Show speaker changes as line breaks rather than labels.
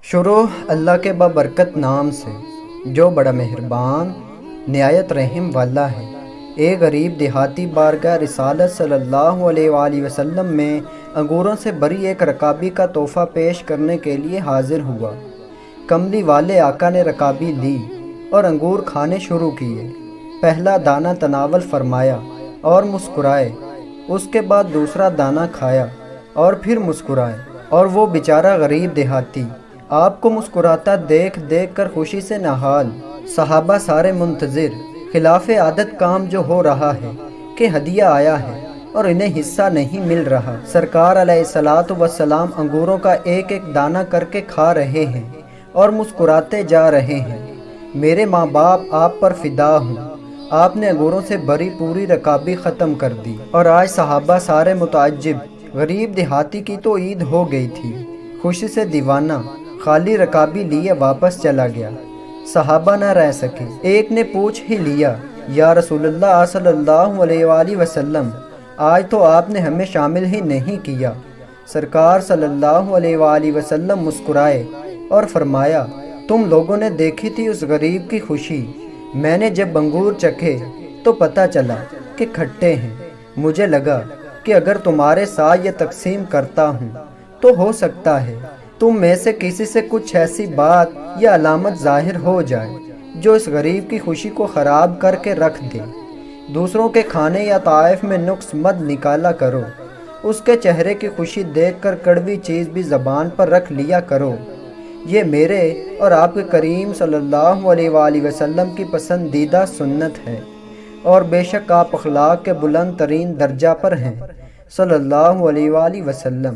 شروع اللہ کے بابرکت نام سے جو بڑا مہربان نہایت رحم والا ہے۔ ایک غریب دیہاتی بارگاہ رسالت صلی اللہ علیہ وآلہ وسلم میں انگوروں سے بھری ایک رکابی کا تحفہ پیش کرنے کے لیے حاضر ہوا۔ کملی والے آقا نے رکابی لی اور انگور کھانے شروع کیے۔ پہلا دانہ تناول فرمایا اور مسکرائے، اس کے بعد دوسرا دانہ کھایا اور پھر مسکرائے، اور وہ بیچارہ غریب دیہاتی آپ کو مسکراتا دیکھ دیکھ کر خوشی سے نہال۔ صحابہ سارے منتظر، خلاف عادت کام جو ہو رہا ہے کہ ہدیہ آیا ہے اور انہیں حصہ نہیں مل رہا۔ سرکار علیہ الصلاۃ والسلام انگوروں کا ایک ایک دانہ کر کے کھا رہے ہیں اور مسکراتے جا رہے ہیں۔ میرے ماں باپ آپ پر فدا ہوں، آپ نے انگوروں سے بھری پوری رکابی ختم کر دی۔ اور آج صحابہ سارے متعجب، غریب دیہاتی کی تو عید ہو گئی تھی، خوشی سے دیوانہ خالی رکابی لیے واپس چلا گیا۔ صحابہ نہ رہ سکے، ایک نے پوچھ ہی لیا، یا رسول اللہ صلی اللہ علیہ وآلہ وسلم، آج تو آپ نے ہمیں شامل ہی نہیں کیا۔ سرکار صلی اللہ علیہ وآلہ وسلم مسکرائے اور فرمایا، تم لوگوں نے دیکھی تھی اس غریب کی خوشی، میں نے جب انگور چکھے تو پتہ چلا کہ کھٹے ہیں، مجھے لگا کہ اگر تمہارے ساتھ یہ تقسیم کرتا ہوں تو ہو سکتا ہے تم میں سے کسی سے کچھ ایسی بات یا علامت ظاہر ہو جائے جو اس غریب کی خوشی کو خراب کر کے رکھ دے۔ دوسروں کے کھانے یا طائف میں نقص مت نکالا کرو، اس کے چہرے کی خوشی دیکھ کر کڑوی چیز بھی زبان پر رکھ لیا کرو۔ یہ میرے اور آپ کے کریم صلی اللہ علیہ وآلہ وسلم کی پسندیدہ سنت ہے، اور بے شک آپ اخلاق کے بلند ترین درجہ پر ہیں صلی اللہ علیہ وآلہ وسلم۔